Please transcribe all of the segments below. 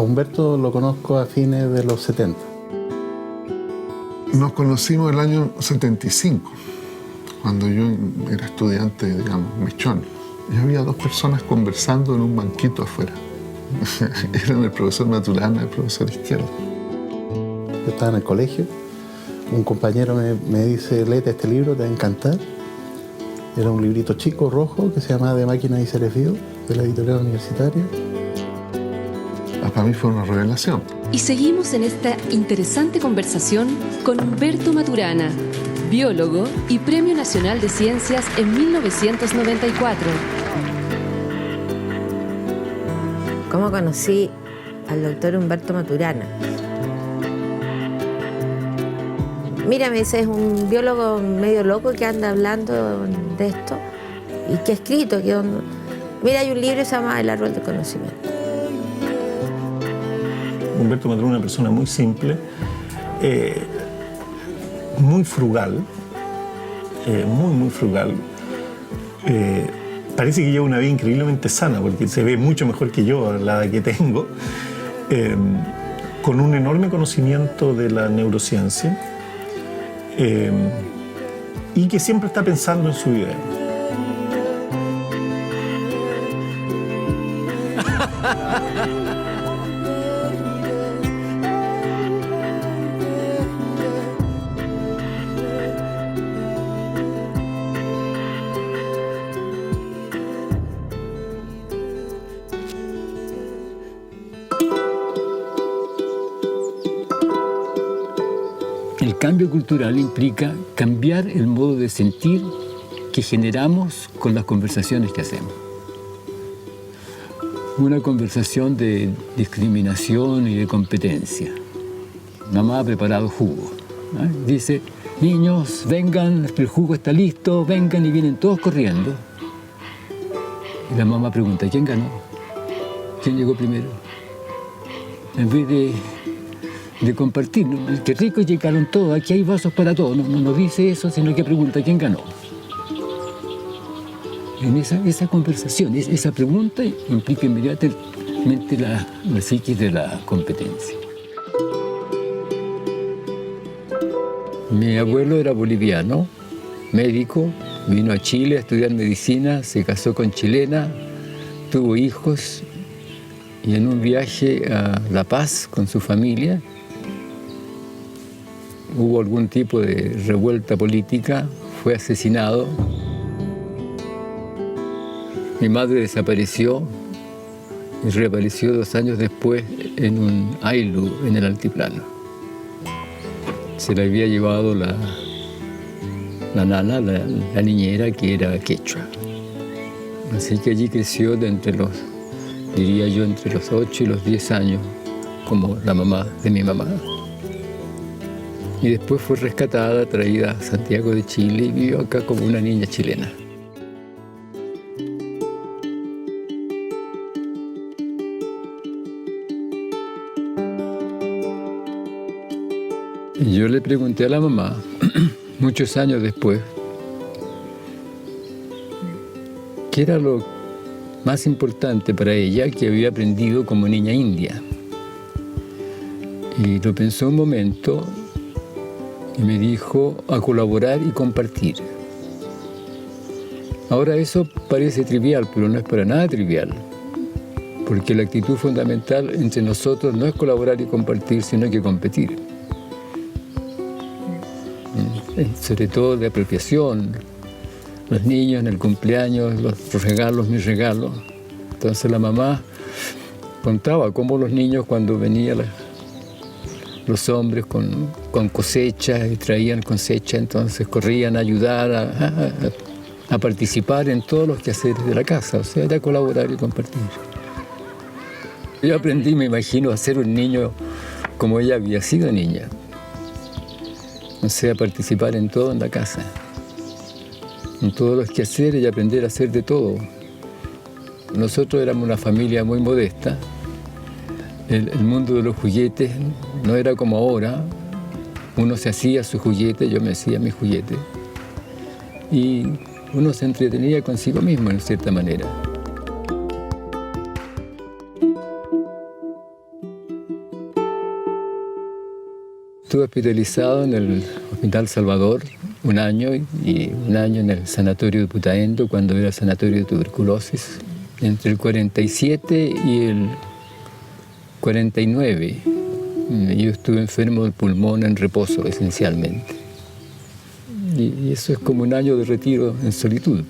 A Humberto lo conozco a fines de los 70. Nos conocimos el año 75, cuando yo era estudiante, digamos, mechón. Y había dos personas conversando en un banquito afuera. Eran el profesor Maturana y el profesor Izquierdo. Yo estaba en el colegio, un compañero me dice, léete este libro, te va a encantar. Era un librito chico, rojo, que se llamaba De Máquinas y Seres Vivos, de la editorial universitaria. Para mí fue una revelación. Y seguimos en esta interesante conversación con Humberto Maturana, biólogo y Premio Nacional de Ciencias en 1994. ¿Cómo conocí al doctor Humberto Maturana? Mira, me dice, es un biólogo medio loco que anda hablando de esto y que ha escrito. Mira, hay un libro que se llama El Árbol del Conocimiento. Humberto Maturana es una persona muy simple, muy frugal, muy frugal. Parece que lleva una vida increíblemente sana, porque se ve mucho mejor que yo, a la edad que tengo, con un enorme conocimiento de la neurociencia y que siempre está pensando en su idea. El cambio cultural implica cambiar el modo de sentir que generamos con las conversaciones que hacemos. Una conversación de discriminación y de competencia. Mamá ha preparado jugo. Dice, niños, vengan, el jugo está listo, vengan, y vienen todos corriendo. Y la mamá pregunta, ¿quién ganó? ¿Quién llegó primero? En vez de compartir, ¿no? Qué rico, llegaron todos, aquí hay vasos para todos. No dice eso, sino que pregunta, ¿quién ganó? En esa conversación, esa pregunta implica inmediatamente la psiquis de la competencia. Mi abuelo era boliviano, médico, vino a Chile a estudiar medicina, se casó con chilena, tuvo hijos y en un viaje a La Paz con su familia hubo algún tipo de revuelta política, fue asesinado. Mi madre desapareció y reapareció 2 años después en un ailu en el altiplano. Se la había llevado la nana, la niñera, que era quechua. Así que allí creció entre los 8 y los 10 años, como la mamá de mi mamá. Y después fue rescatada, traída a Santiago de Chile y vivió acá como una niña chilena. Y yo le pregunté a la mamá, muchos años después, qué era lo más importante para ella que había aprendido como niña india. Y lo pensó un momento y me dijo a colaborar y compartir. Ahora eso parece trivial, pero no es para nada trivial, porque la actitud fundamental entre nosotros no es colaborar y compartir, sino que competir. Sobre todo de apropiación, los niños en el cumpleaños, los regalos, mis regalos. Entonces la mamá contaba cómo los niños, cuando venían los hombres con cosecha y traían cosecha, entonces corrían a ayudar, a participar en todos los quehaceres de la casa, o sea, era colaborar y compartir. Yo aprendí, me imagino, a ser un niño como ella había sido niña. O sea, participar en todo en la casa, en todos los quehaceres y aprender a hacer de todo. Nosotros éramos una familia muy modesta. El mundo de los juguetes no era como ahora. Uno se hacía su juguete, yo me hacía mi juguete. Y uno se entretenía consigo mismo, en cierta manera. estuve hospitalizado en el Hospital Salvador un año y un año en el Sanatorio de Putaendo, cuando era sanatorio de tuberculosis. Entre el 47 y el 49 yo estuve enfermo del pulmón en reposo, esencialmente. Y eso es como un año de retiro en solitud.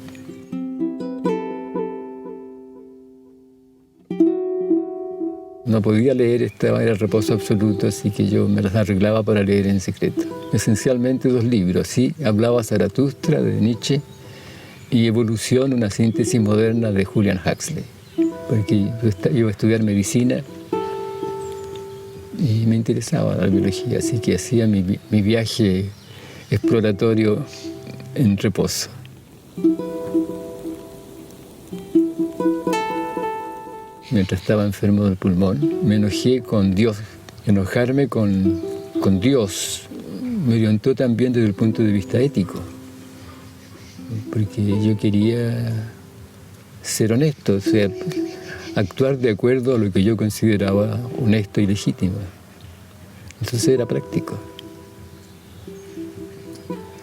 No podía leer, estaba en reposo absoluto, así que yo me las arreglaba para leer en secreto. Esencialmente 2 libros, sí, Hablaba Zaratustra de Nietzsche y Evolución, una síntesis moderna de Julian Huxley. Porque yo iba a estudiar medicina y me interesaba la biología, así que hacía mi viaje exploratorio en reposo. Mientras estaba enfermo del pulmón, me enojé con Dios. Enojarme con Dios me orientó también desde el punto de vista ético, porque yo quería ser honesto, o sea, actuar de acuerdo a lo que yo consideraba honesto y legítimo. Entonces era práctico.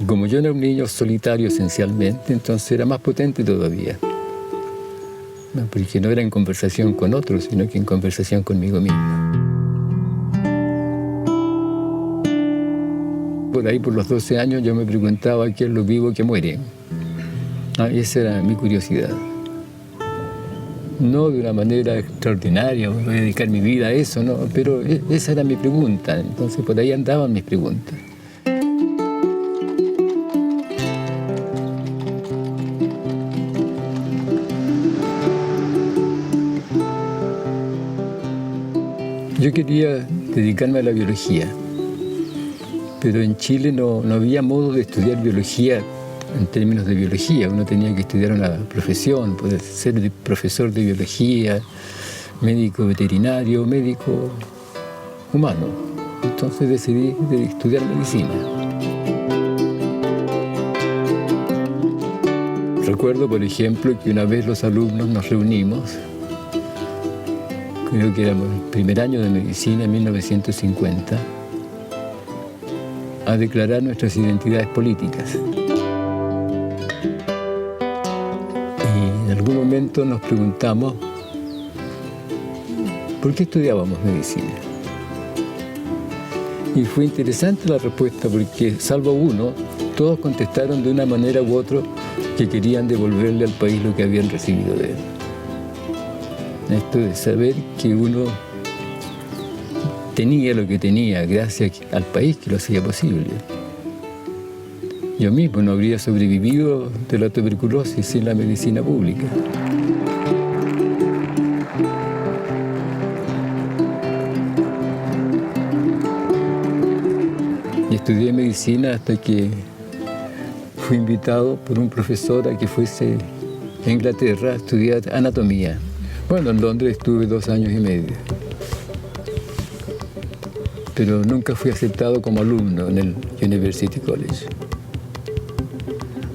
Como yo era un niño solitario esencialmente, entonces era más potente todavía. Porque no era en conversación con otros, sino que en conversación conmigo mismo. Por ahí, por los 12 años, yo me preguntaba qué es lo vivo que muere. Y esa era mi curiosidad. No de una manera extraordinaria, voy a dedicar mi vida a eso, no, pero esa era mi pregunta. Entonces, por ahí andaban mis preguntas. Yo quería dedicarme a la biología, pero en Chile no había modo de estudiar biología en términos de biología. Uno tenía que estudiar una profesión, poder ser profesor de biología, médico veterinario, médico humano. Entonces decidí estudiar medicina. Recuerdo, por ejemplo, que una vez los alumnos nos reunimos, creo que éramos el primer año de medicina, en 1950, a declarar nuestras identidades políticas. Y en algún momento nos preguntamos ¿por qué estudiábamos medicina? Y fue interesante la respuesta porque, salvo uno, todos contestaron de una manera u otra que querían devolverle al país lo que habían recibido de él. Esto de saber que uno tenía lo que tenía gracias al país que lo hacía posible. Yo mismo no habría sobrevivido de la tuberculosis sin la medicina pública. Y estudié medicina hasta que fui invitado por un profesor a que fuese a Inglaterra a estudiar anatomía. Bueno, en Londres estuve 2 años y medio, pero nunca fui aceptado como alumno en el University College.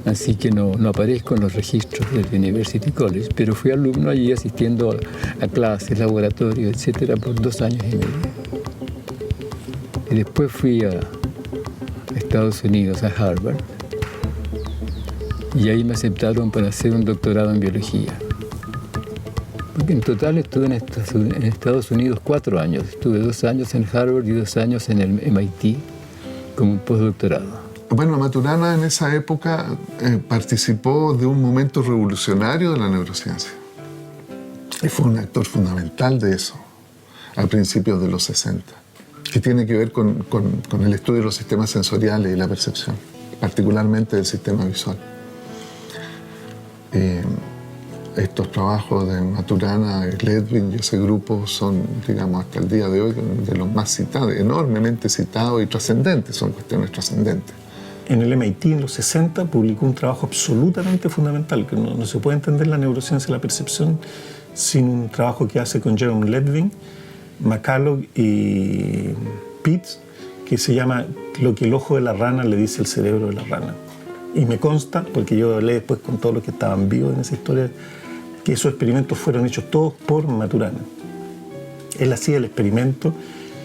Así que no aparezco en los registros del University College, pero fui alumno allí asistiendo a clases, laboratorios, etcétera, por 2 años y medio. Y después fui a Estados Unidos, a Harvard, y ahí me aceptaron para hacer un doctorado en biología. Porque en total estuve en Estados Unidos 4 años. Estuve 2 años en Harvard y 2 años en el MIT como un postdoctorado. Bueno, Maturana en esa época participó de un momento revolucionario de la neurociencia. Y fue un actor fundamental de eso, a principios de los 60, que tiene que ver con el estudio de los sistemas sensoriales y la percepción, particularmente del sistema visual. Estos trabajos de Maturana, Ledwin y ese grupo son, digamos, hasta el día de hoy, de los más citados, enormemente citados y trascendentes, son cuestiones trascendentes. En el MIT, en los 60, publicó un trabajo absolutamente fundamental, que no se puede entender la neurociencia y la percepción sin un trabajo que hace con Jerome Ledwin, McCulloch y Pitts, que se llama Lo que el ojo de la rana le dice al cerebro de la rana. Y me consta, porque yo hablé después con todos los que estaban vivos en esa historia, que esos experimentos fueron hechos todos por Maturana. Él hacía el experimento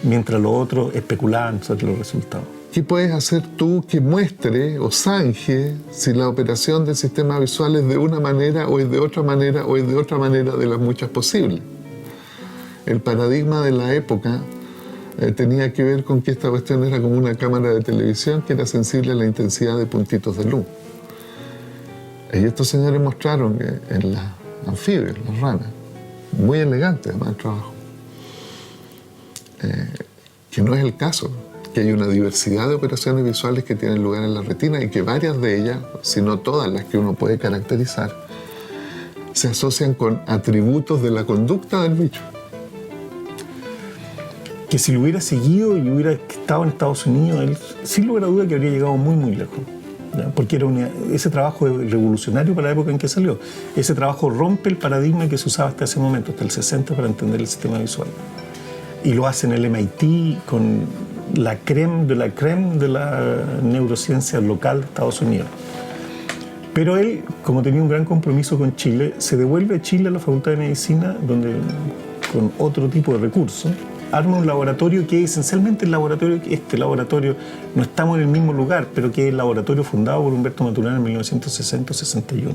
mientras los otros especulaban sobre los resultados. ¿Qué puedes hacer tú que muestre o zanje si la operación del sistema visual es de una manera o es de otra manera o es de otra manera de las muchas posibles? El paradigma de la época tenía que ver con que esta cuestión era como una cámara de televisión que era sensible a la intensidad de puntitos de luz. Y estos señores mostraron que en las anfibios, las ranas, muy elegante además el trabajo, que no es el caso, que hay una diversidad de operaciones visuales que tienen lugar en la retina y que varias de ellas, si no todas las que uno puede caracterizar, se asocian con atributos de la conducta del bicho. Que si lo hubiera seguido y hubiera estado en Estados Unidos, él, sin lugar a duda que habría llegado muy, muy lejos. ¿Ya? Porque era ese trabajo es revolucionario para la época en que salió. Ese trabajo rompe el paradigma que se usaba hasta ese momento, hasta el 60, para entender el sistema visual. Y lo hace en el MIT con la crème de la neurociencia local de Estados Unidos. Pero él, como tenía un gran compromiso con Chile, se devuelve a Chile a la Facultad de Medicina, donde con otro tipo de recursos arma un laboratorio que es esencialmente el laboratorio, este laboratorio, no estamos en el mismo lugar, pero que es el laboratorio fundado por Humberto Maturana en 1960-61.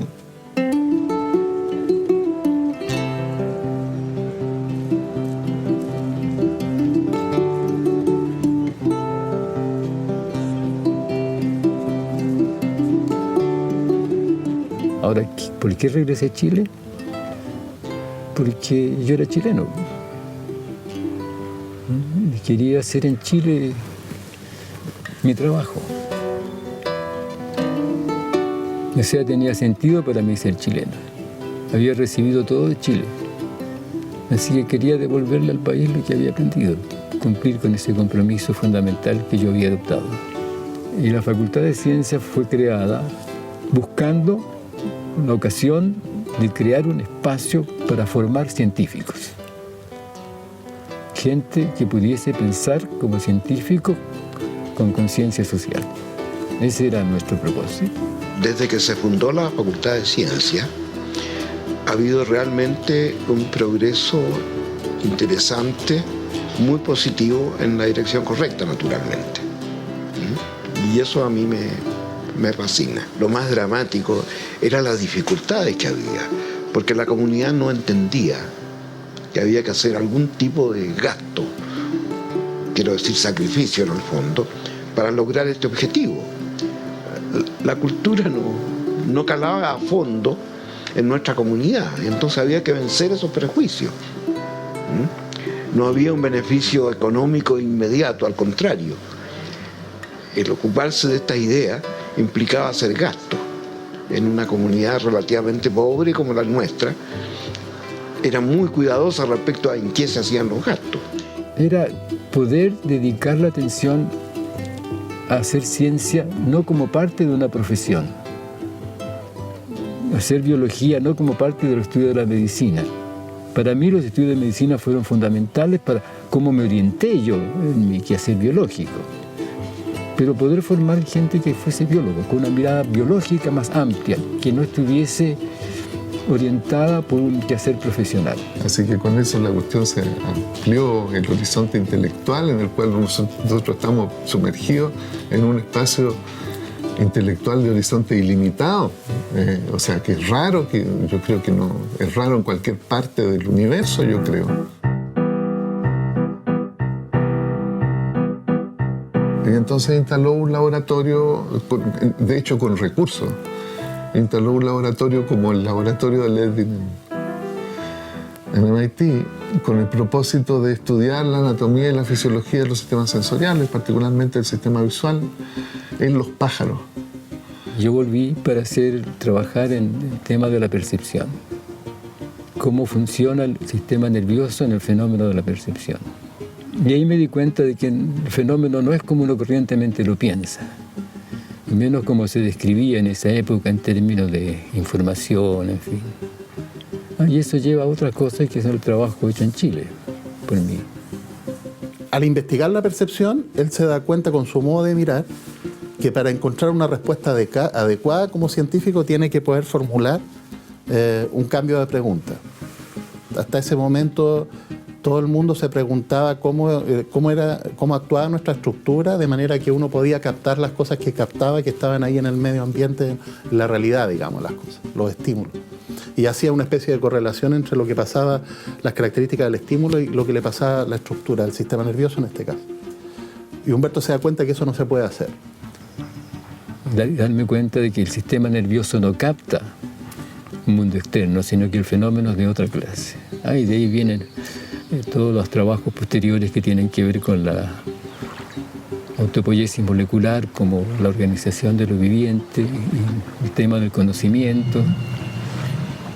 Ahora, ¿por qué regresé a Chile? Porque yo era chileno. Y quería hacer en Chile mi trabajo. O sea, tenía sentido para mí ser chileno. Había recibido todo de Chile. Así que quería devolverle al país lo que había aprendido, cumplir con ese compromiso fundamental que yo había adoptado. Y la Facultad de Ciencias fue creada buscando una ocasión de crear un espacio para formar científicos. Gente que pudiese pensar como científico con conciencia social. Ese era nuestro propósito. Desde que se fundó la Facultad de Ciencias, ha habido realmente un progreso interesante, muy positivo en la dirección correcta, naturalmente. Y eso a mí me fascina. Lo más dramático eran las dificultades que había, porque la comunidad no entendía que había que hacer algún tipo de gasto, quiero decir sacrificio en el fondo, para lograr este objetivo. La cultura no calaba a fondo en nuestra comunidad, entonces había que vencer esos prejuicios. No había un beneficio económico inmediato, al contrario. El ocuparse de esta idea implicaba hacer gasto. En una comunidad relativamente pobre como la nuestra, era muy cuidadosa respecto a en qué se hacían los gastos. Era poder dedicar la atención a hacer ciencia no como parte de una profesión, hacer biología no como parte del estudio de la medicina. Para mí los estudios de medicina fueron fundamentales para cómo me orienté yo en mi quehacer biológico. Pero poder formar gente que fuese biólogo, con una mirada biológica más amplia, que no estuviese orientada por un quehacer profesional. Así que con eso la cuestión se amplió el horizonte intelectual en el cual nosotros estamos sumergidos en un espacio intelectual de horizonte ilimitado. O sea, que es raro, que yo creo que no es raro en cualquier parte del universo, yo creo. Y entonces instaló un laboratorio, de hecho con recursos. Instaló un laboratorio como el laboratorio de Ledwin en MIT, con el propósito de estudiar la anatomía y la fisiología de los sistemas sensoriales, particularmente el sistema visual, en los pájaros. Yo volví para trabajar en el tema de la percepción. Cómo funciona el sistema nervioso en el fenómeno de la percepción. Y ahí me di cuenta de que el fenómeno no es como uno corrientemente lo piensa, y menos como se describía en esa época en términos de información, en fin. Y eso lleva a otras cosas que es el trabajo hecho en Chile, por mí. Al investigar la percepción, él se da cuenta con su modo de mirar que para encontrar una respuesta adecuada como científico tiene que poder formular un cambio de pregunta. Hasta ese momento todo el mundo se preguntaba cómo actuaba nuestra estructura, de manera que uno podía captar las cosas que captaba, que estaban ahí en el medio ambiente, en la realidad, digamos, las cosas, los estímulos. Y hacía una especie de correlación entre lo que pasaba, las características del estímulo y lo que le pasaba a la estructura del sistema nervioso en este caso. Y Humberto se da cuenta que eso no se puede hacer. Darme cuenta de que el sistema nervioso no capta un mundo externo, sino que el fenómeno es de otra clase. Y de ahí vienen todos los trabajos posteriores que tienen que ver con la autopoiesis molecular, como la organización de lo viviente, y el tema del conocimiento,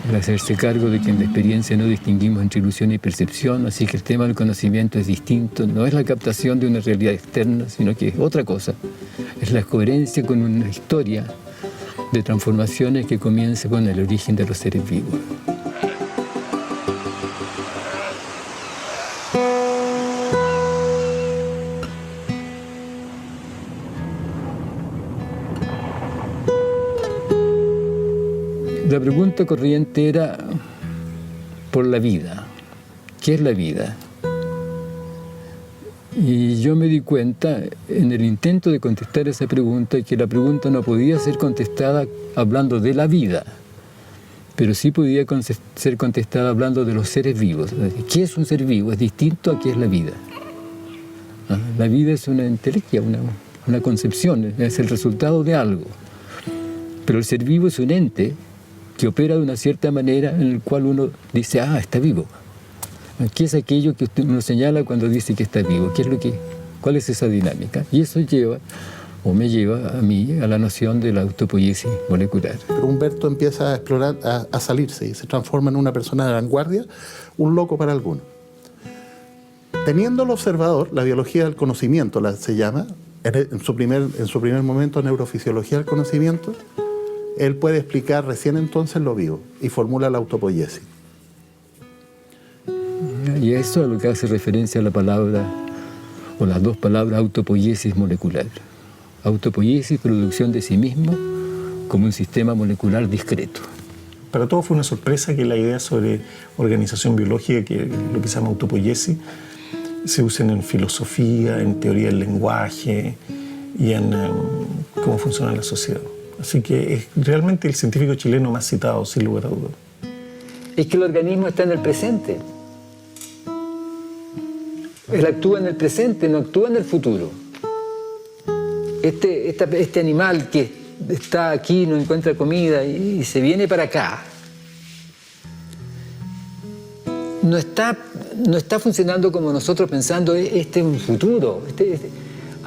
el hacerse cargo de que en la experiencia no distinguimos entre ilusión y percepción, así que el tema del conocimiento es distinto, no es la captación de una realidad externa, sino que es otra cosa, es la coherencia con una historia de transformaciones que comienza con el origen de los seres vivos. La pregunta corriente era por la vida. ¿Qué es la vida? Y yo me di cuenta en el intento de contestar esa pregunta que la pregunta no podía ser contestada hablando de la vida, pero sí podía ser contestada hablando de los seres vivos. ¿Qué es un ser vivo? Es distinto a qué es la vida. La vida es una entelequia, una concepción, es el resultado de algo. Pero el ser vivo es un ente que opera de una cierta manera en el cual uno dice, está vivo. ¿Qué es aquello que uno señala cuando dice que está vivo? ¿Cuál es esa dinámica? Y eso me lleva a mí a la noción de la autopoiesis molecular. Pero Humberto empieza a explorar, a salirse y se transforma en una persona de vanguardia, un loco para algunos. Teniendo el observador, la biología del conocimiento se llama, en su primer momento neurofisiología del conocimiento, él puede explicar recién entonces lo vivo y formula la autopoiesis. Y eso es a lo que hace referencia a la palabra, o las dos palabras, autopoiesis molecular. Autopoiesis, producción de sí mismo, como un sistema molecular discreto. Para todos fue una sorpresa que la idea sobre organización biológica, que lo que se llama autopoiesis, se usen en filosofía, en teoría del lenguaje y en cómo funciona la sociedad. Así que es realmente el científico chileno más citado, sin lugar a dudas. Es que el organismo está en el presente. Él actúa en el presente, no actúa en el futuro. Este animal que está aquí, no encuentra comida y se viene para acá, no está funcionando como nosotros pensando, este es un futuro.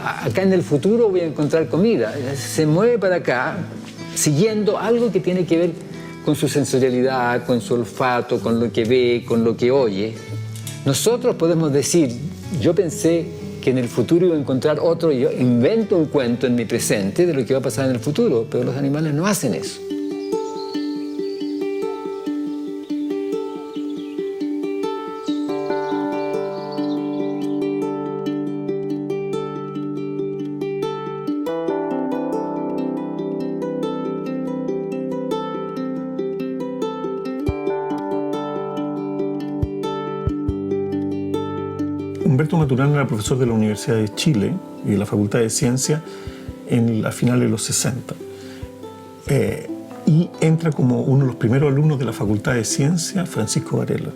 Acá en el futuro voy a encontrar comida. Se mueve para acá siguiendo algo que tiene que ver con su sensorialidad, con su olfato, con lo que ve, con lo que oye. Nosotros podemos decir, yo pensé que en el futuro iba a encontrar otro, y yo invento un cuento en mi presente de lo que va a pasar en el futuro, pero los animales no hacen eso. Humberto Maturana era profesor de la Universidad de Chile y de la Facultad de Ciencias a finales de los 60. Y entra como uno de los primeros alumnos de la Facultad de Ciencias, Francisco Varela.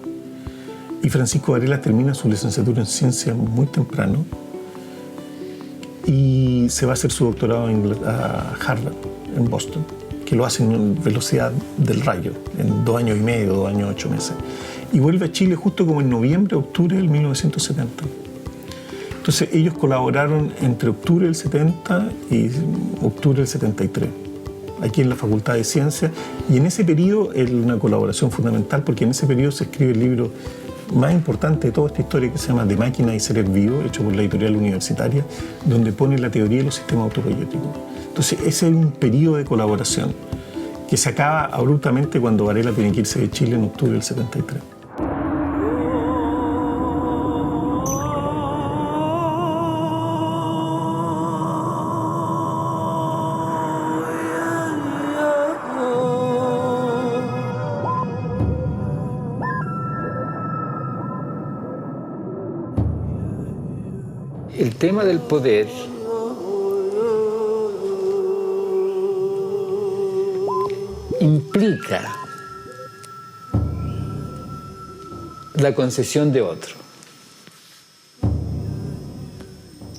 Y Francisco Varela termina su licenciatura en Ciencias muy temprano y se va a hacer su doctorado a Harvard, en Boston, que lo hace en velocidad del rayo, en 2 años y medio, 2 años, 8 meses. Y vuelve a Chile justo como en noviembre, octubre del 1970. Entonces ellos colaboraron entre octubre del 70 y octubre del 73, aquí en la Facultad de Ciencias, y en ese periodo es una colaboración fundamental porque en ese periodo se escribe el libro más importante de toda esta historia que se llama De máquina y seres vivos, hecho por la editorial universitaria, donde pone la teoría de los sistemas autopoiéticos. Entonces ese es un periodo de colaboración que se acaba abruptamente cuando Varela tiene que irse de Chile en octubre del 73. el tema del poder implica la concesión de otro.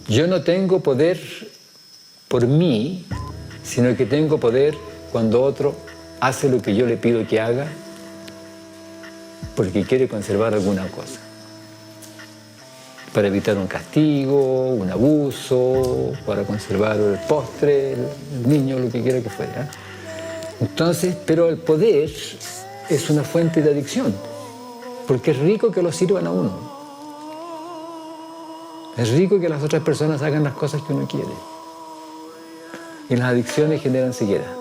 Yo no tengo poder por mí, sino que tengo poder cuando otro hace lo que yo le pido que haga porque quiere conservar alguna cosa. Para evitar un castigo, un abuso, para conservar el postre, el niño, lo que quiera que fuera. Entonces, pero el poder es una fuente de adicción, porque es rico que lo sirvan a uno. Es rico que las otras personas hagan las cosas que uno quiere. Y las adicciones generan ceguera.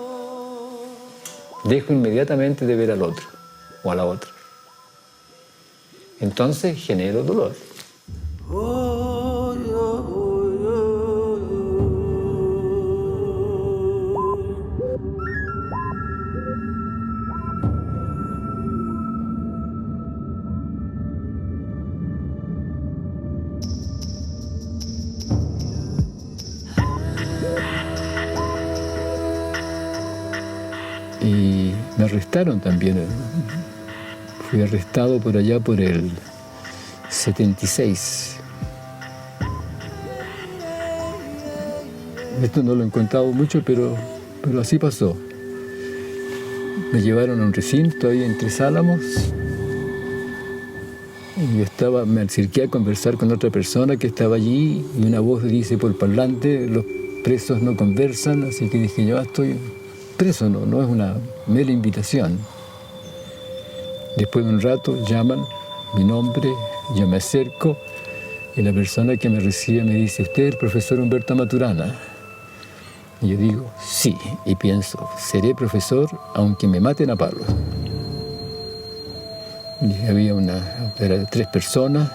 Dejo inmediatamente de ver al otro o a la otra. Entonces genero dolor. Y me arrestaron también. Fui arrestado por allá por el 76. Esto no lo he contado mucho, pero así pasó. Me llevaron a un recinto ahí en Tres Álamos. Y yo me acerqué a conversar con otra persona que estaba allí y una voz dice por parlante, los presos no conversan, así que dije, yo estoy preso, no es una mera invitación. Después de un rato llaman mi nombre, yo me acerco y la persona que me recibe me dice, ¿usted es el profesor Humberto Maturana? Y yo digo, sí, y pienso, seré profesor aunque me maten a palos. Y había era 3 personas,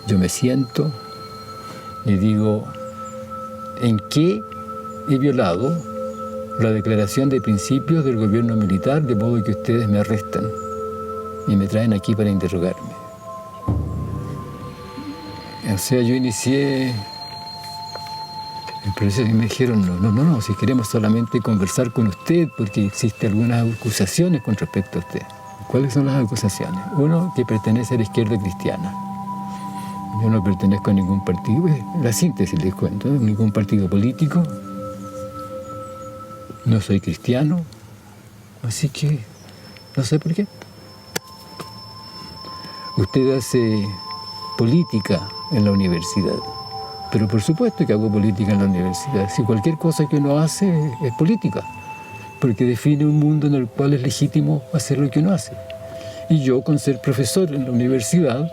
yo me siento y digo, ¿en qué he violado la declaración de principios del gobierno militar de modo que ustedes me arrestan y me traen aquí para interrogarme? O sea, yo inicié el proceso y me dijeron, no, si queremos solamente conversar con usted porque existen algunas acusaciones con respecto a usted. ¿Cuáles son las acusaciones? Uno, que pertenece a la izquierda cristiana. Yo no pertenezco a ningún partido, la síntesis les cuento, ningún partido político. No soy cristiano, así que no sé por qué. Usted hace política en la universidad, pero por supuesto que hago política en la universidad. Si cualquier cosa que uno hace es política, porque define un mundo en el cual es legítimo hacer lo que uno hace. Y yo, con ser profesor en la universidad,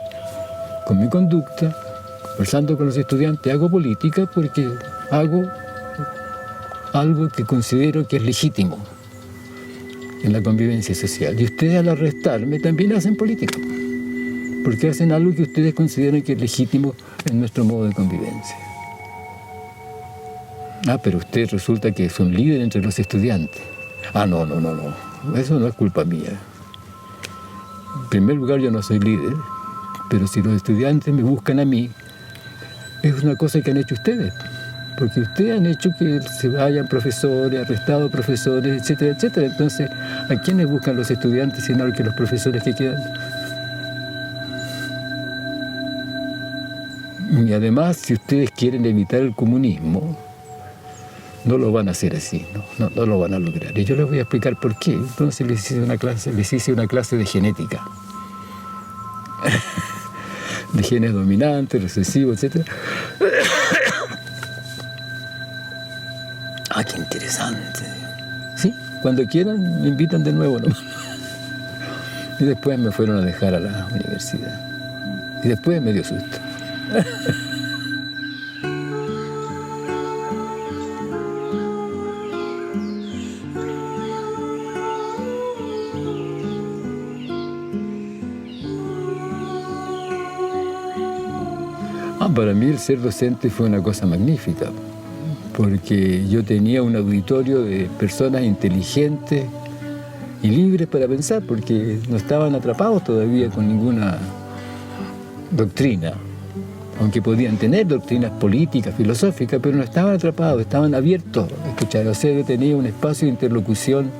con mi conducta, conversando con los estudiantes, hago política porque hago algo que considero que es legítimo en la convivencia social. Y ustedes al arrestarme también hacen política, porque hacen algo que ustedes consideran que es legítimo en nuestro modo de convivencia. Pero usted resulta que es un líder entre los estudiantes. No, eso no es culpa mía. En primer lugar, yo no soy líder, pero si los estudiantes me buscan a mí, es una cosa que han hecho ustedes. Porque ustedes han hecho que se vayan profesores, arrestados profesores, etcétera, etcétera. Entonces, ¿a quiénes buscan los estudiantes sino que los profesores que quedan? Y además, si ustedes quieren evitar el comunismo, no lo van a hacer así, no lo van a lograr. Y yo les voy a explicar por qué. Entonces les hice una clase de genética. De genes dominantes, recesivos, etcétera. Qué interesante. Sí, cuando quieran me invitan de nuevo, ¿no? Y después me fueron a dejar a la universidad. Y después me dio susto. Para mí el ser docente fue una cosa magnífica, porque yo tenía un auditorio de personas inteligentes y libres para pensar, porque no estaban atrapados todavía con ninguna doctrina. aunque podían tener doctrinas políticas, filosóficas, pero no estaban atrapados, estaban abiertos a escuchar. O sea, tenía un espacio de interlocución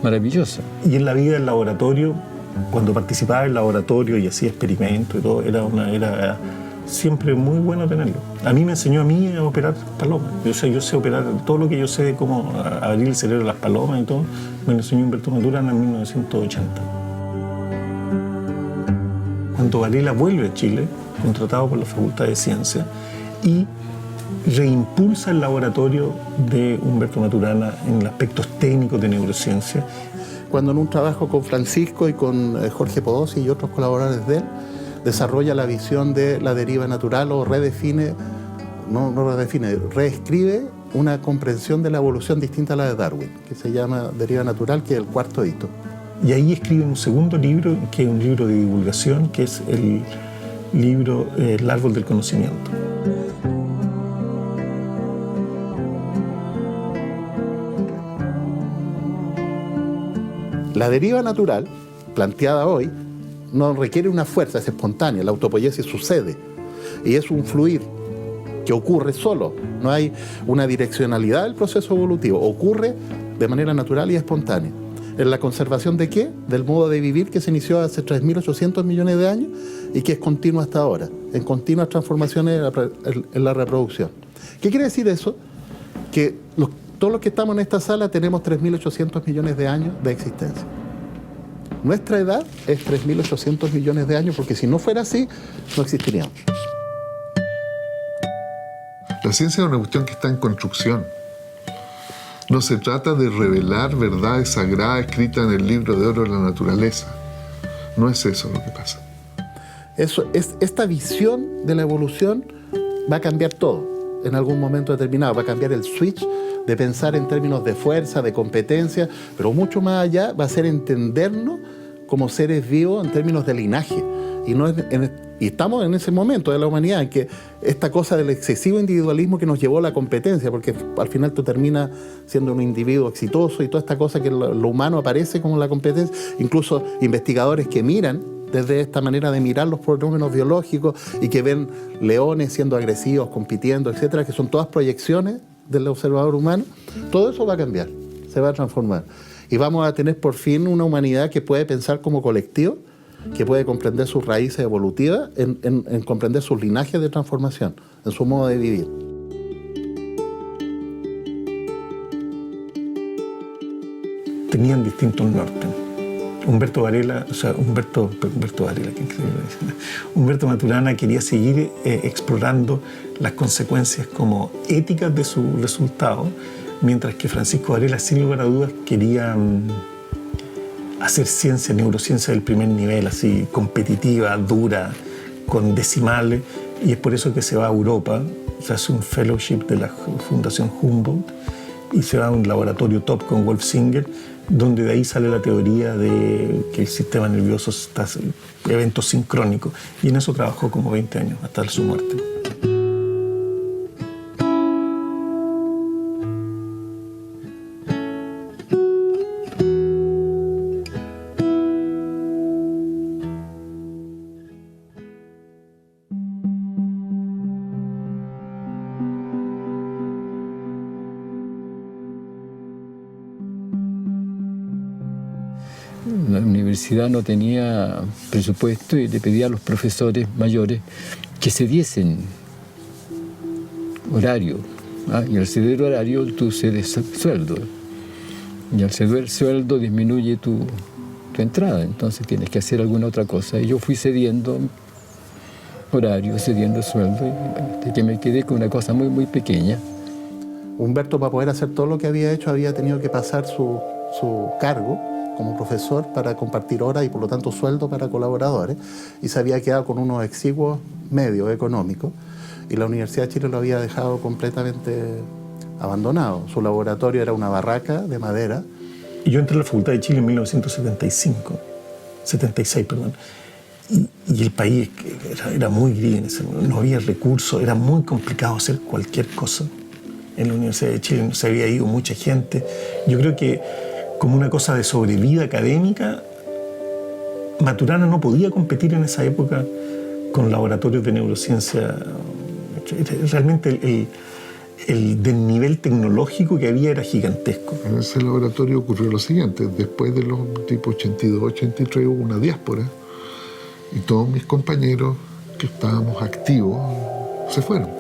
maravilloso. Y en la vida del laboratorio, cuando participaba en el laboratorio y hacía experimentos y todo, era siempre muy bueno tenerlo. A mí me enseñó a operar palomas. Yo sé operar todo lo que yo sé de cómo abrir el cerebro de las palomas y todo, me lo enseñó Humberto Maturana en 1980. Cuando Varela vuelve a Chile, contratado por la Facultad de Ciencias, y reimpulsa el laboratorio de Humberto Maturana en aspectos técnicos de neurociencia. Cuando en un trabajo con Francisco y con Jorge Podosí y otros colaboradores de él, desarrolla la visión de la deriva natural o reescribe una comprensión de la evolución distinta a la de Darwin, que se llama deriva natural, que es el cuarto hito. Y ahí escribe un segundo libro, que es un libro de divulgación, que es el libro El árbol del conocimiento. La deriva natural, planteada hoy, no requiere una fuerza, es espontánea, la autopoiesis sucede y es un fluir que ocurre solo, no hay una direccionalidad del proceso evolutivo, ocurre de manera natural y espontánea. ¿En la conservación de qué? Del modo de vivir que se inició hace 3.800 millones de años y que es continuo hasta ahora, en continuas transformaciones en la reproducción. ¿Qué quiere decir eso? Que todos los que estamos en esta sala tenemos 3.800 millones de años de existencia. Nuestra edad es 3.800 millones de años, porque si no fuera así, no existiríamos. La ciencia es una cuestión que está en construcción. No se trata de revelar verdades sagradas escritas en el libro de oro de la naturaleza. No es eso lo que pasa. Esta visión de la evolución va a cambiar todo en algún momento determinado. Va a cambiar el switch de pensar en términos de fuerza, de competencia, pero mucho más allá va a ser entendernos como seres vivos en términos de linaje. Y estamos en ese momento de la humanidad en que esta cosa del excesivo individualismo que nos llevó a la competencia, porque al final tú terminas siendo un individuo exitoso y toda esta cosa que lo humano aparece como la competencia. Incluso investigadores que miran desde esta manera de mirar los fenómenos biológicos y que ven leones siendo agresivos, compitiendo, etcétera, que son todas proyecciones del observador humano, todo eso va a cambiar, se va a transformar. Y vamos a tener por fin una humanidad que puede pensar como colectivo, que puede comprender sus raíces evolutivas, en comprender sus linajes de transformación, en su modo de vivir. Tenían distintos nortes. Humberto Maturana quería seguir explorando las consecuencias como éticas de su resultado, mientras que Francisco Varela, sin lugar a dudas, quería hacer ciencia, neurociencia del primer nivel, así competitiva, dura, con decimales, y es por eso que se va a Europa, se hace un fellowship de la Fundación Humboldt y se va a un laboratorio top con Wolf Singer, donde de ahí sale la teoría de que el sistema nervioso está en eventos sincrónicos, y en eso trabajó como 20 años, hasta su muerte. La universidad no tenía presupuesto y le pedía a los profesores mayores que se diesen horario. Y al ceder horario tú cedes sueldo. Y al ceder sueldo disminuye tu entrada. Entonces tienes que hacer alguna otra cosa. Y yo fui cediendo horario, cediendo sueldo, hasta que me quedé con una cosa muy, muy pequeña. Humberto, para poder hacer todo lo que había hecho, había tenido que pasar su cargo como profesor para compartir horas y por lo tanto sueldo para colaboradores, y se había quedado con unos exiguos medios económicos, y la Universidad de Chile lo había dejado completamente abandonado. Su laboratorio era una barraca de madera. Y yo entré a la Facultad de Chile en 1976, y el país era muy gris, no había recursos, era muy complicado hacer cualquier cosa. En la Universidad de Chile no se había ido mucha gente. Yo creo que como una cosa de sobrevida académica, Maturana no podía competir en esa época con laboratorios de neurociencia. Realmente el desnivel tecnológico que había era gigantesco. En ese laboratorio ocurrió lo siguiente: después de los tipos 82, 83 hubo una diáspora y todos mis compañeros que estábamos activos se fueron.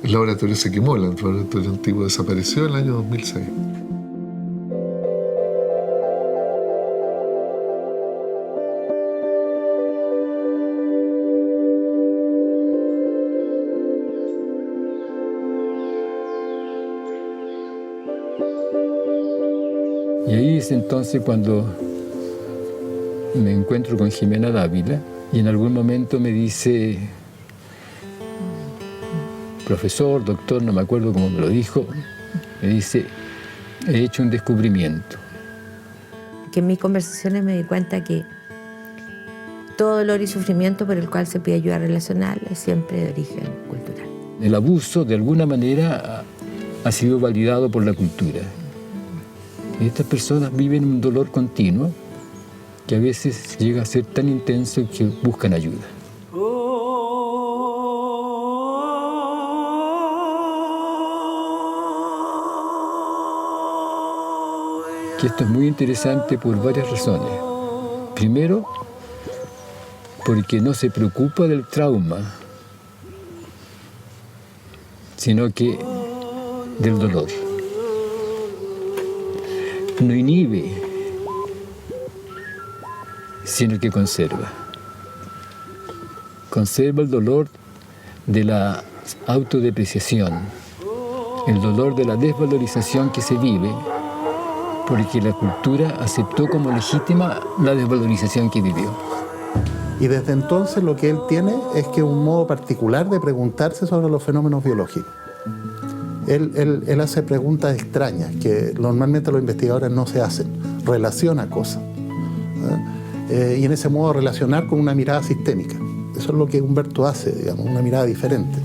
El laboratorio se quemó, el laboratorio antiguo desapareció en el año 2006. Y ahí es entonces cuando me encuentro con Jimena Dávila y en algún momento me dice, profesor, doctor, no me acuerdo cómo me lo dijo, me dice, he hecho un descubrimiento. Que en mis conversaciones me di cuenta que todo dolor y sufrimiento por el cual se pide ayuda relacional es siempre de origen cultural. El abuso, de alguna manera, ha sido validado por la cultura. Y estas personas viven un dolor continuo que a veces llega a ser tan intenso que buscan ayuda. Que esto es muy interesante por varias razones. Primero, porque no se preocupa del trauma, sino que del dolor. No inhibe, sino que conserva. Conserva el dolor de la autodepreciación, el dolor de la desvalorización que se vive, porque la cultura aceptó como legítima la desvalorización que vivió. Y desde entonces lo que él tiene es que un modo particular de preguntarse sobre los fenómenos biológicos. Él hace preguntas extrañas que normalmente los investigadores no se hacen. Relaciona cosas. Y en ese modo relacionar con una mirada sistémica. Eso es lo que Humberto hace, digamos, una mirada diferente.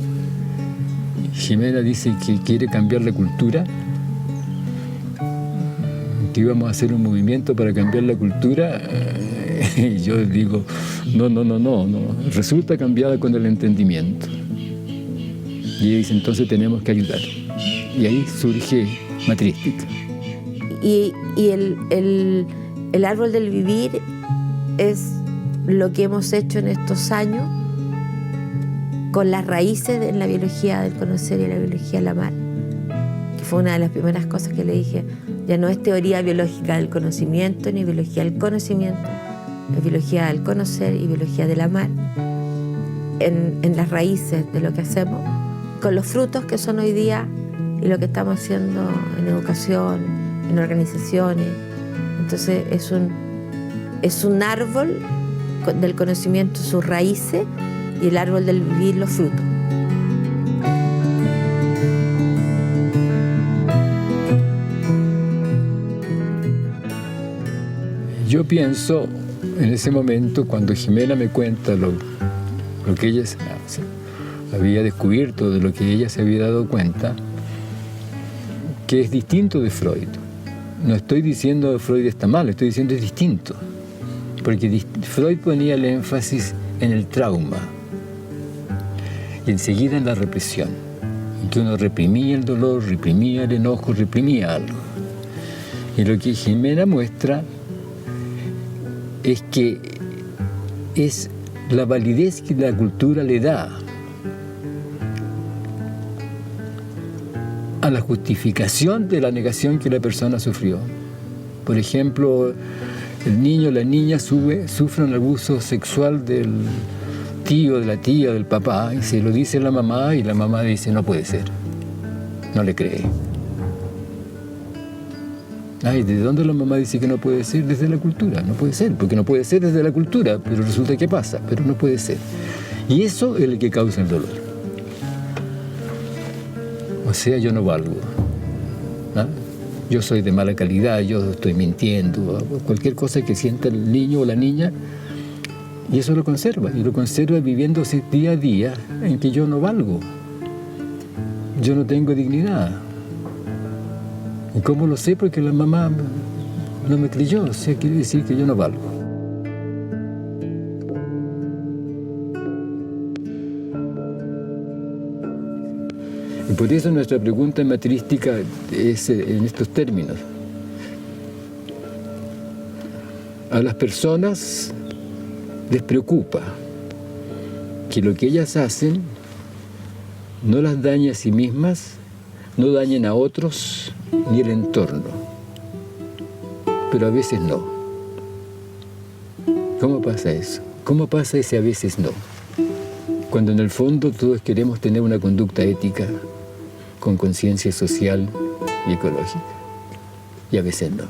Jimena dice que quiere cambiar la cultura, que íbamos a hacer un movimiento para cambiar la cultura, y yo digo, no, resulta cambiada con el entendimiento. Y ella dice, entonces tenemos que ayudar. Y ahí surge Matrística. Y el árbol del vivir es lo que hemos hecho en estos años con las raíces en la biología del conocer y la biología del amar, que fue una de las primeras cosas que le dije. Ya no es teoría biológica del conocimiento ni biología del conocimiento, es biología del conocer y biología del amar, en las raíces de lo que hacemos, con los frutos que son hoy día y lo que estamos haciendo en educación, en organizaciones. Entonces es un árbol del conocimiento, sus raíces, y el árbol del vivir, los frutos. Yo pienso en ese momento, cuando Jimena me cuenta lo que ella había descubierto, de lo que ella se había dado cuenta, que es distinto de Freud. No estoy diciendo que Freud está mal, estoy diciendo que es distinto. Porque Freud ponía el énfasis en el trauma y enseguida en la represión, en que uno reprimía el dolor, reprimía el enojo, reprimía algo. Y lo que Jimena muestra es que es la validez que la cultura le da a la justificación de la negación que la persona sufrió. Por ejemplo, el niño o la niña sufren abuso sexual del tío, de la tía, del papá, y se lo dice la mamá, y la mamá dice, no puede ser, no le cree. Ay, ¿de dónde la mamá dice que no puede ser? Desde la cultura. No puede ser, porque no puede ser desde la cultura, pero resulta que pasa, pero no puede ser. Y eso es el que causa el dolor. O sea, yo no valgo, ¿no? Yo soy de mala calidad, yo estoy mintiendo, cualquier cosa que sienta el niño o la niña, y eso lo conserva, y lo conserva viviéndose día a día en que yo no valgo, yo no tengo dignidad. ¿Y cómo lo sé? Porque la mamá no me creyó, o sea, quiere decir que yo no valgo. Por eso nuestra pregunta en matrística es en estos términos. A las personas les preocupa que lo que ellas hacen no las dañe a sí mismas, no dañen a otros ni el entorno. Pero a veces no. ¿Cómo pasa eso? ¿Cómo pasa ese a veces no? Cuando en el fondo todos queremos tener una conducta ética con conciencia social y ecológica. Y a veces no.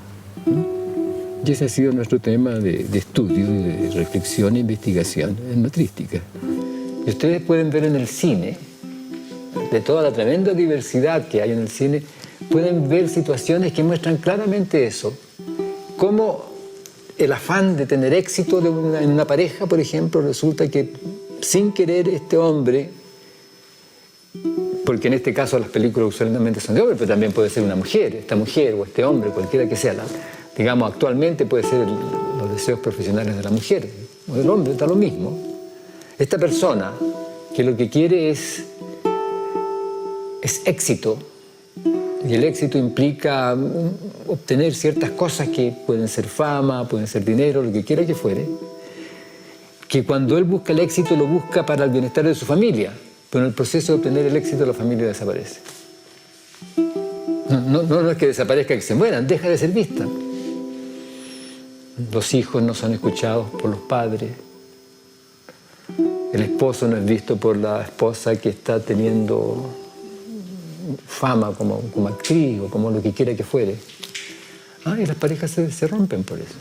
Y ese ha sido nuestro tema de estudio, de reflexión e investigación en matrística. Y ustedes pueden ver en el cine, de toda la tremenda diversidad que hay en el cine, pueden ver situaciones que muestran claramente eso. Cómo el afán de tener éxito en una pareja, por ejemplo, resulta que sin querer este hombre, porque en este caso las películas usualmente son de hombres, pero también puede ser una mujer, esta mujer o este hombre, cualquiera que sea, digamos actualmente puede ser los deseos profesionales de la mujer o del hombre, está lo mismo. Esta persona que lo que quiere es éxito, y el éxito implica obtener ciertas cosas que pueden ser fama, pueden ser dinero, lo que quiera que fuere, que cuando él busca el éxito lo busca para el bienestar de su familia, pero en el proceso de obtener el éxito la familia desaparece. No es que desaparezca, que se mueran, deja de ser vista. Los hijos no son escuchados por los padres, el esposo no es visto por la esposa que está teniendo fama como actriz o como lo que quiera que fuere. Y las parejas se rompen por eso.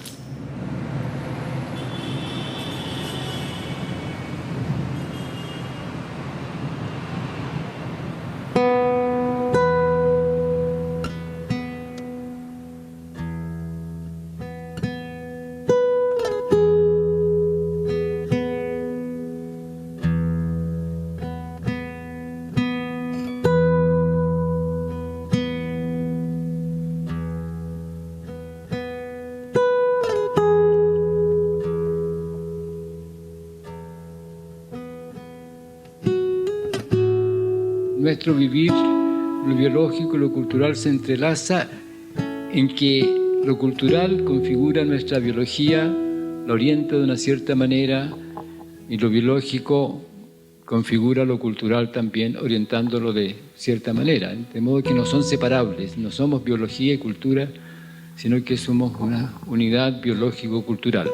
Nuestro vivir, lo biológico y lo cultural se entrelaza en que lo cultural configura nuestra biología, la orienta de una cierta manera, y lo biológico configura lo cultural también, orientándolo de cierta manera. De modo que no son separables, no somos biología y cultura, sino que somos una unidad biológico-cultural.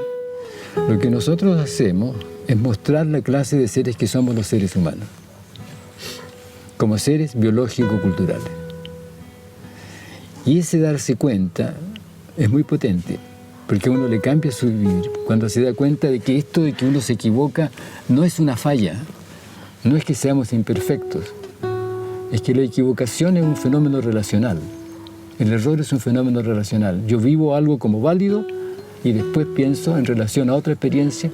Lo que nosotros hacemos es mostrar la clase de seres que somos los seres humanos, como seres biológico-culturales. Y ese darse cuenta es muy potente, porque a uno le cambia su vivir cuando se da cuenta de que esto de que uno se equivoca no es una falla, no es que seamos imperfectos, es que la equivocación es un fenómeno relacional. El error es un fenómeno relacional. Yo vivo algo como válido y después pienso en relación a otra experiencia,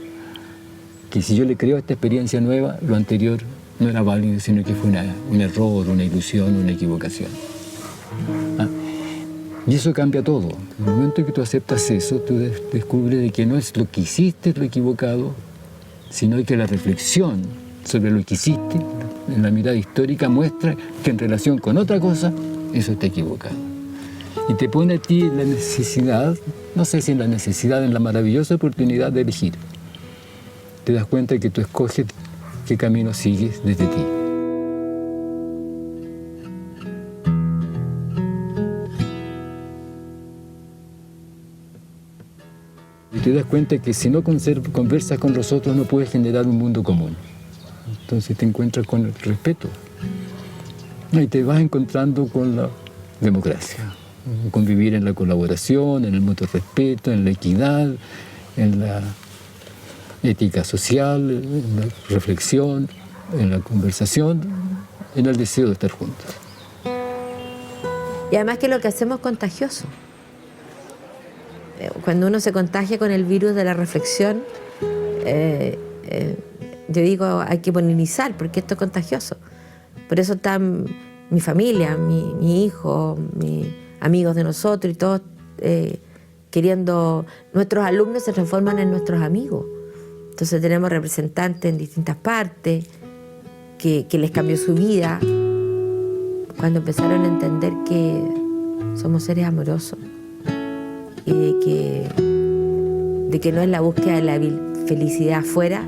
que si yo le creo a esta experiencia nueva, lo anterior no era válido, sino que fue un error, una ilusión, una equivocación. Y eso cambia todo. En el momento en que tú aceptas eso, tú descubres de que no es lo que hiciste lo equivocado, sino que la reflexión sobre lo que hiciste en la mirada histórica muestra que en relación con otra cosa, eso está equivocado. Y te pone a ti la necesidad, no sé si en la necesidad, en la maravillosa oportunidad de elegir. Te das cuenta de que tú escoges qué camino sigues desde ti. Y te das cuenta que si no conversas con los otros no puedes generar un mundo común. Entonces te encuentras con el respeto. Y te vas encontrando con la democracia. Convivir en la colaboración, en el mutuo respeto, en la equidad, en la ética social, en la reflexión, en la conversación, en el deseo de estar juntos. Y además que lo que hacemos es contagioso. Cuando uno se contagia con el virus de la reflexión, yo digo, hay que polinizar, porque esto es contagioso. Por eso están mi familia, mi hijo, mis amigos de nosotros y todos queriendo... Nuestros alumnos se transforman en nuestros amigos. Entonces tenemos representantes en distintas partes que les cambió su vida cuando empezaron a entender que somos seres amorosos y de que no es la búsqueda de la felicidad afuera,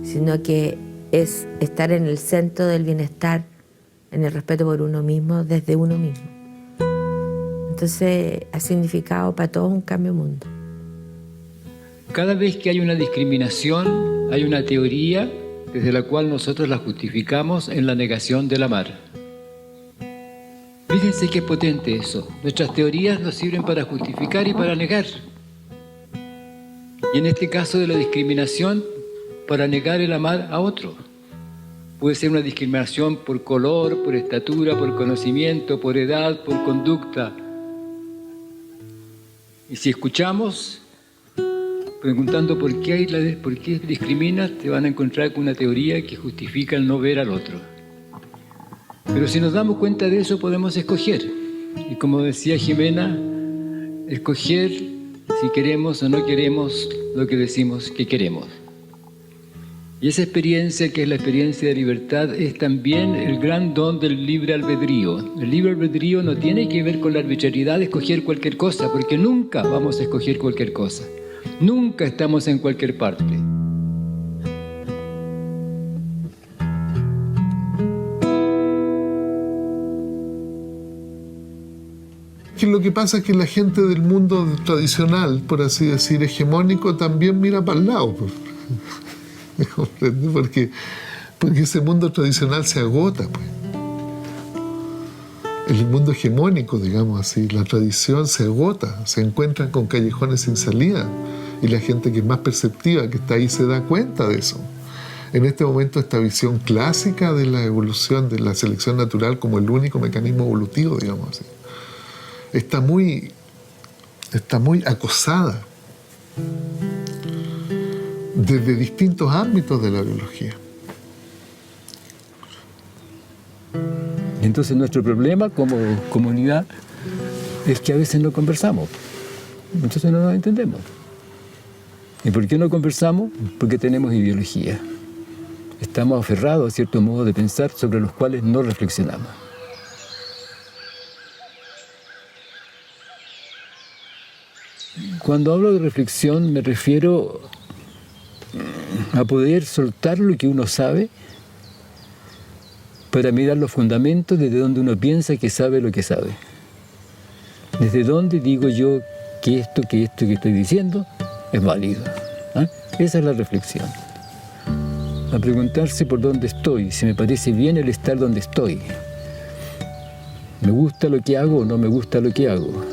sino que es estar en el centro del bienestar, en el respeto por uno mismo, desde uno mismo. Entonces ha significado para todos un cambio de mundo. Cada vez que hay una discriminación, hay una teoría desde la cual nosotros la justificamos en la negación del amar. Fíjense qué potente eso. Nuestras teorías nos sirven para justificar y para negar. Y en este caso de la discriminación, para negar el amar a otro. Puede ser una discriminación por color, por estatura, por conocimiento, por edad, por conducta. Y si escuchamos, preguntando por qué discriminas, te van a encontrar con una teoría que justifica el no ver al otro. Pero si nos damos cuenta de eso, podemos escoger. Y como decía Jimena, escoger si queremos o no queremos lo que decimos que queremos. Y esa experiencia, que es la experiencia de libertad, es también el gran don del libre albedrío. El libre albedrío no tiene que ver con la arbitrariedad de escoger cualquier cosa, porque nunca vamos a escoger cualquier cosa. Nunca estamos en cualquier parte. Lo que pasa es que la gente del mundo tradicional, por así decir, hegemónico, también mira para el lado. ¿Me comprende? Porque ese mundo tradicional se agota, pues. El mundo hegemónico, digamos así, la tradición se agota, se encuentran con callejones sin salida, y la gente que es más perceptiva, que está ahí, se da cuenta de eso. En este momento, esta visión clásica de la evolución, de la selección natural como el único mecanismo evolutivo, digamos así, está muy acosada desde distintos ámbitos de la biología. Entonces nuestro problema como comunidad es que a veces no conversamos, muchas veces no nos entendemos. ¿Y por qué no conversamos? Porque tenemos ideología. Estamos aferrados a cierto modo de pensar sobre los cuales no reflexionamos. Cuando hablo de reflexión me refiero a poder soltar lo que uno sabe para mirar los fundamentos desde donde uno piensa que sabe lo que sabe. Desde donde digo yo que esto que estoy diciendo es válido. Esa es la reflexión. A preguntarse por dónde estoy, si me parece bien el estar donde estoy. ¿Me gusta lo que hago o no me gusta lo que hago?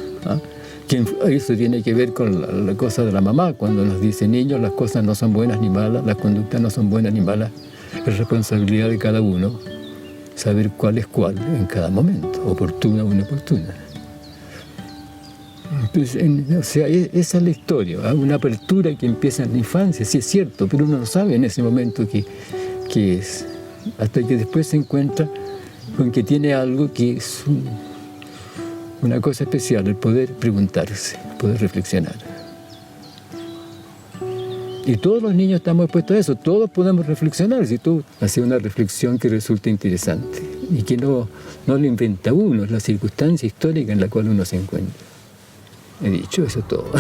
Eso tiene que ver con la cosa de la mamá, cuando nos dice: niños, las cosas no son buenas ni malas, las conductas no son buenas ni malas. Es responsabilidad de cada uno saber cuál es cuál en cada momento, oportuna o inoportuna. Entonces, esa es la historia, una apertura que empieza en la infancia, sí es cierto, pero uno no sabe en ese momento qué es, hasta que después se encuentra con que tiene algo que es una cosa especial, el poder preguntarse, poder reflexionar. Y todos los niños estamos expuestos a eso, todos podemos reflexionar, si tú haces una reflexión que resulta interesante y que no lo inventa uno, es la circunstancia histórica en la cual uno se encuentra. He dicho eso todo.